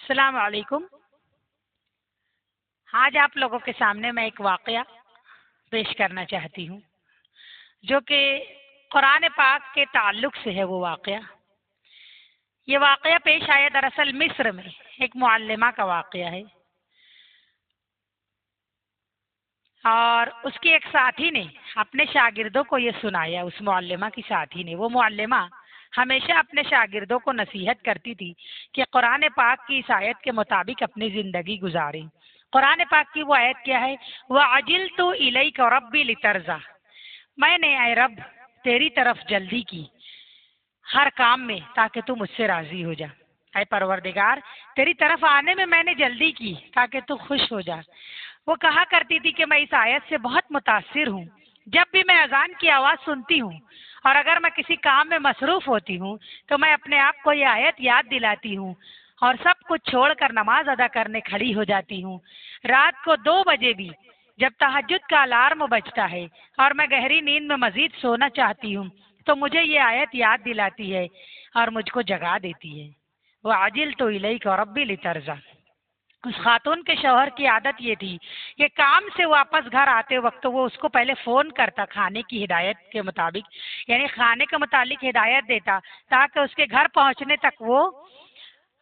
السلام علیکم۔ آج آپ لوگوں کے سامنے میں ایک واقعہ پیش کرنا چاہتی ہوں جو کہ قرآن پاک کے تعلق سے ہے۔ وہ واقعہ پیش آیا دراصل مصر میں ایک معلمہ کا واقعہ ہے، اور اس کی ایک ساتھی نے اپنے شاگردوں کو یہ سنایا۔ اس معلمہ کی ساتھی نے، وہ معلمہ ہمیشہ اپنے شاگردوں کو نصیحت کرتی تھی کہ قرآن پاک کی اس آیت کے مطابق اپنی زندگی گزاریں۔ قرآن پاک کی وہ آیت کیا ہے؟ وَعَجِلْتُ إِلَيْكَ رَبِّ لِتَرْضَىٰ، میں نے اے رب تیری طرف جلدی کی ہر کام میں تاکہ تو مجھ سے راضی ہو جا۔ اے پروردگار، تیری طرف آنے میں نے جلدی کی تاکہ تو خوش ہو جا۔ وہ کہا کرتی تھی کہ میں اس آیت سے بہت متاثر ہوں۔ جب بھی میں اذان کی آواز سنتی ہوں اور اگر میں کسی کام میں مصروف ہوتی ہوں تو میں اپنے آپ کو یہ آیت یاد دلاتی ہوں اور سب کچھ چھوڑ کر نماز ادا کرنے کھڑی ہو جاتی ہوں۔ رات کو 2 بجے بھی جب تہجد کا الارم بجتا ہے اور میں گہری نیند میں مزید سونا چاہتی ہوں تو مجھے یہ آیت یاد دلاتی ہے اور مجھ کو جگا دیتی ہے۔ وَعَجِلْتُ إِلَيْكَ رَبِّ لِتَرْضَىٰ۔ اس خاتون کے شوہر کی عادت یہ تھی کہ کام سے واپس گھر آتے وقت وہ اس کو پہلے فون کرتا، کھانے کی ہدایت کے مطابق، یعنی کھانے کے متعلق ہدایت دیتا تاکہ اس کے گھر پہنچنے تک وہ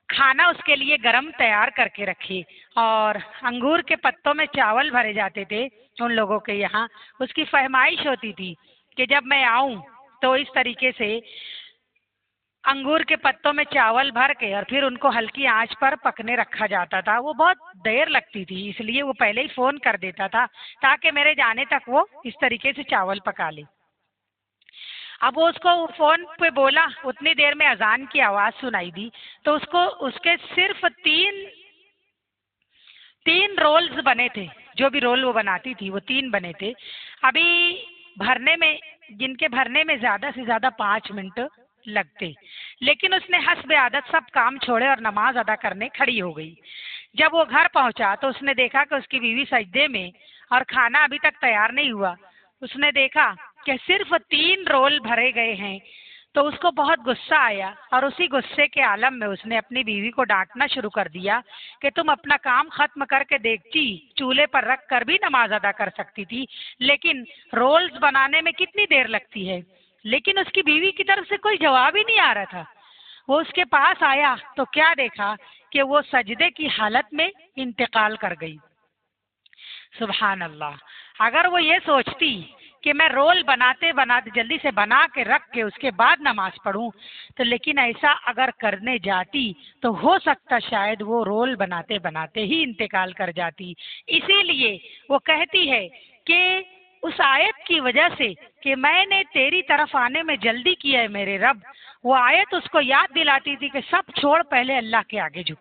کھانا اس کے لیے گرم تیار کر کے رکھے۔ اور انگور کے پتوں میں چاول بھرے جاتے تھے ان لوگوں کے یہاں۔ اس کی فہمائش ہوتی تھی کہ جب میں آؤں تو اس طریقے سے انگور کے پتوں میں چاول بھر کے اور پھر ان کو ہلکی آنچ پر پکنے رکھا جاتا تھا۔ وہ بہت دیر لگتی تھی، اس لیے وہ پہلے ہی فون کر دیتا تھا تاکہ میرے جانے تک وہ اس طریقے سے چاول پکا لے۔ اب وہ اس کو فون پہ بولا، اتنی دیر میں اذان کی آواز سنائی دی تو اس کے صرف تین رولز بنے تھے۔ جو بھی رول وہ بناتی تھی وہ 3 بنے تھے۔ ابھی جن کے بھرنے میں زیادہ سے زیادہ 5 منٹ لگتے، لیکن اس نے حسب عادت سب کام چھوڑے اور نماز ادا کرنے کھڑی ہو گئی۔ جب وہ گھر پہنچا تو اس نے دیکھا کہ اس کی بیوی سجدے میں اور کھانا ابھی تک تیار نہیں ہوا۔ اس نے دیکھا کہ صرف 3 رول بھرے گئے ہیں تو اس کو بہت غصہ آیا، اور اسی غصے کے عالم میں اس نے اپنی بیوی کو ڈانٹنا شروع کر دیا کہ تم اپنا کام ختم کر کے دیکھتی چولہے پر رکھ کر بھی نماز ادا کر سکتی تھی، لیکن رولز بنانے میں کتنی دیر لگتی ہے۔ لیکن اس کی بیوی کی طرف سے کوئی جواب ہی نہیں آ رہا تھا۔ وہ اس کے پاس آیا تو کیا دیکھا کہ وہ سجدے کی حالت میں انتقال کر گئی۔ سبحان اللہ! اگر وہ یہ سوچتی کہ میں رول بناتے جلدی سے بنا کے رکھ کے اس کے بعد نماز پڑھوں تو، لیکن ایسا اگر کرنے جاتی تو ہو سکتا شاید وہ رول بناتے ہی انتقال کر جاتی۔ اسی لیے وہ کہتی ہے کہ اس آیت کی وجہ سے کہ میں نے تیری طرف آنے میں جلدی کی ہے میرے رب، وہ آیت اس کو یاد دلاتی تھی کہ سب چھوڑ پہلے اللہ کے آگے جھک،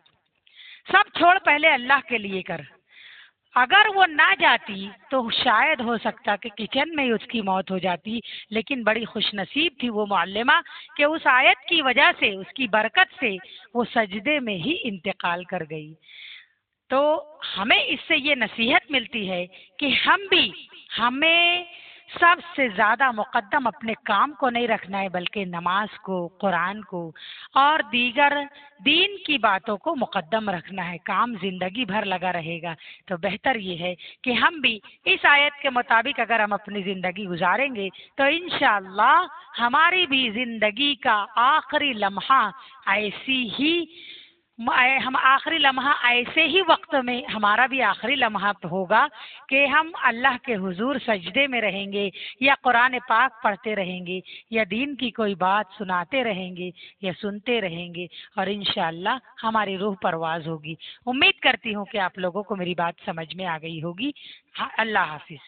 سب چھوڑ پہلے اللہ کے لیے کر۔ اگر وہ نہ جاتی تو شاید ہو سکتا کہ کچن میں ہی اس کی موت ہو جاتی، لیکن بڑی خوش نصیب تھی وہ معلمہ کہ اس آیت کی وجہ سے، اس کی برکت سے وہ سجدے میں ہی انتقال کر گئی۔ تو ہمیں اس سے یہ نصیحت ملتی ہے کہ ہمیں سب سے زیادہ مقدم اپنے کام کو نہیں رکھنا ہے، بلکہ نماز کو، قرآن کو اور دیگر دین کی باتوں کو مقدم رکھنا ہے۔ کام زندگی بھر لگا رہے گا تو بہتر یہ ہے کہ ہم بھی اس آیت کے مطابق اگر ہم اپنی زندگی گزاریں گے تو انشاءاللہ ہماری بھی زندگی کا آخری لمحہ ایسے ہی وقت میں ہمارا بھی آخری لمحہ ہوگا کہ ہم اللہ کے حضور سجدے میں رہیں گے، یا قرآن پاک پڑھتے رہیں گے، یا دین کی کوئی بات سناتے رہیں گے یا سنتے رہیں گے، اور انشاءاللہ ہماری روح پرواز ہوگی۔ امید کرتی ہوں کہ آپ لوگوں کو میری بات سمجھ میں آ گئی ہوگی۔ اللہ حافظ۔